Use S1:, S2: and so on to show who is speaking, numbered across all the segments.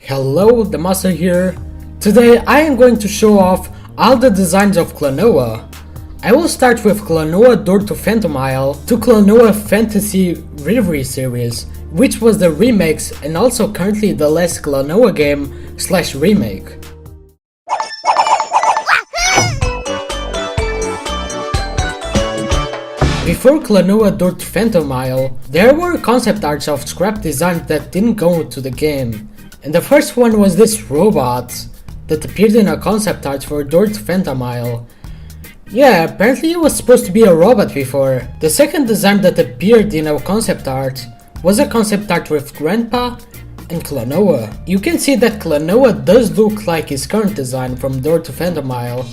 S1: Hello, the Master here. Today I am going to show off all the designs of Klonoa. I will start with Klonoa Door to Phantom Isle to Klonoa Fantasy Reverie series, which was the remakes and also currently the last Klonoa game / remake. Before Klonoa Door to Phantom Isle, there were concept arts of scrap designs that didn't go into the game. And the first one was this robot that appeared in a concept art for Door to Phantom Isle. Yeah, apparently it was supposed to be a robot before. The second design that appeared in a concept art was a concept art with Grandpa and Klonoa. You can see that Klonoa does look like his current design from Door to Phantom Isle,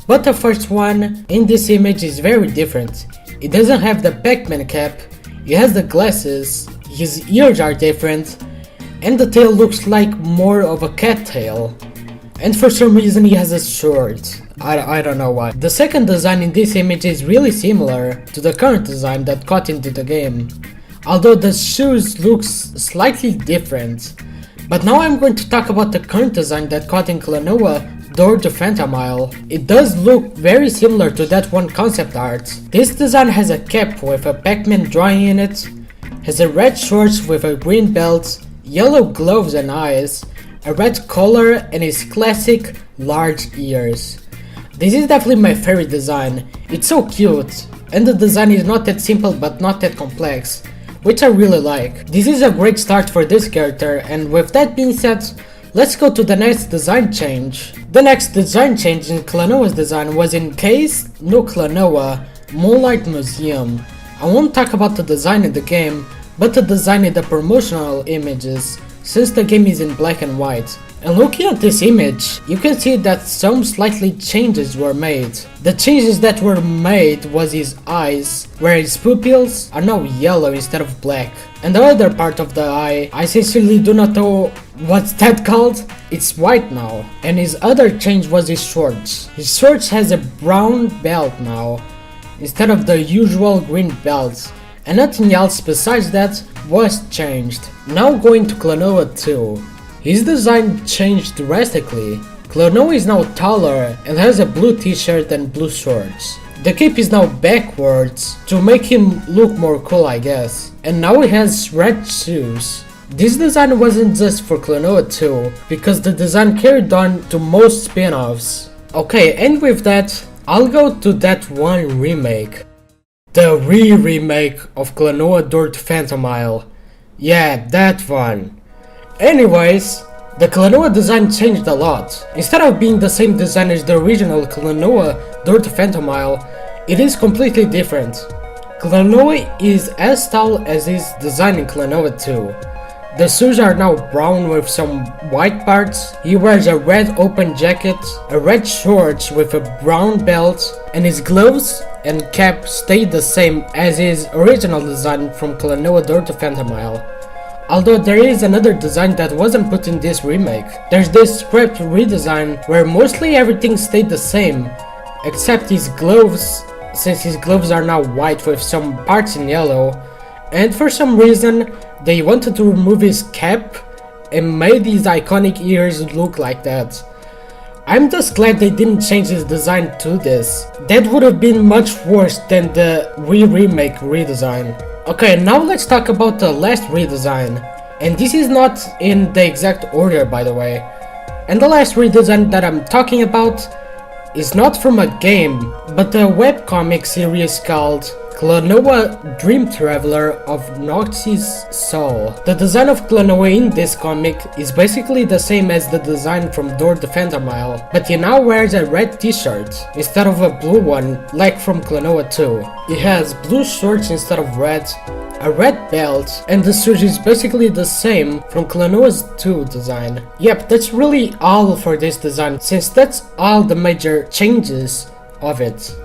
S1: but the first one in this image is very different. It doesn't have the Pac-man cap, it has the glasses, his ears are different, and the tail looks like more of a cat tail. And for some reason he has a sword. I don't know why. The second design in this image is really similar to the current design that got into the game, although the shoes looks slightly different. But now I'm going to talk about the current design that got in Klonoa Door to Phantom Isle. It does look very similar to that one concept art. This design has a cap with a Pac-man drawing in it, has a red shorts with a green belt, yellow gloves and eyes, a red collar, and his classic large ears. This is definitely my favorite design. It's so cute, and the design is not that simple but not that complex, which I really like. This is a great start for this character, and with that being said, let's go to the next design change. The next design change in Klonoa's design was in Case No Klonoa Moonlight Museum. I won't talk about the design in the game, but the design in the promotional images, since the game is in black and white. And looking at this image, you can see that some slightly changes were made. The changes that were made was his eyes, where his pupils are now yellow instead of black. And the other part of the eye, I sincerely do not know what's that called, it's white now. And his other change was his shorts. His shorts has a brown belt now, instead of the usual green belt. And nothing else besides that was changed. Now going to Klonoa 2. His design changed drastically. Klonoa is now taller and has a blue t-shirt and blue shorts. The cape is now backwards to make him look more cool, I guess. And now he has red shoes. This design wasn't just for Klonoa 2, because the design carried on to most spin-offs. Okay, and with that, I'll go to that one remake. The remake of Klonoa Door to Phantom Isle. Yeah, that one. Anyways, the Klonoa design changed a lot. Instead of being the same design as the original Klonoa Door to Phantom Isle, it is completely different. Klonoa is as tall as his design in Klonoa 2. The shoes are now brown with some white parts. He wears a red open jacket, a red shorts with a brown belt, and his gloves and cap stayed the same as his original design from Klonoa Door to Phantom Isle. Although there is another design that wasn't put in this remake. There's this scrapped redesign where mostly everything stayed the same, except his gloves, since his gloves are now white with some parts in yellow, and for some reason they wanted to remove his cap and made his iconic ears look like that. I'm just glad they didn't change his design to this. That would have been much worse than the remake redesign. Okay, now let's talk about the last redesign. And this is not in the exact order, by the way. And the last redesign that I'm talking about is not from a game, but a webcomic series called Klonoa Dream Traveler of Noxie's Soul. The design of Klonoa in this comic is basically the same as the design from Door to Phantom Isle, but he now wears a red t-shirt instead of a blue one like from Klonoa 2. He has blue shorts instead of red, a red belt, and the shoes is basically the same from Klonoa's 2 design. Yep, that's really all for this design, since that's all the major changes of it.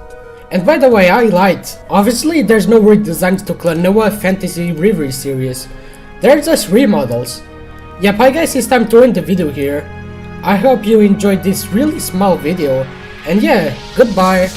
S1: And by the way, I lied. Obviously there's no redesigns to Klonoa Fantasy Reverie series. They're just remodels. Yep, I guess it's time to end the video here. I hope you enjoyed this really small video. And yeah, goodbye.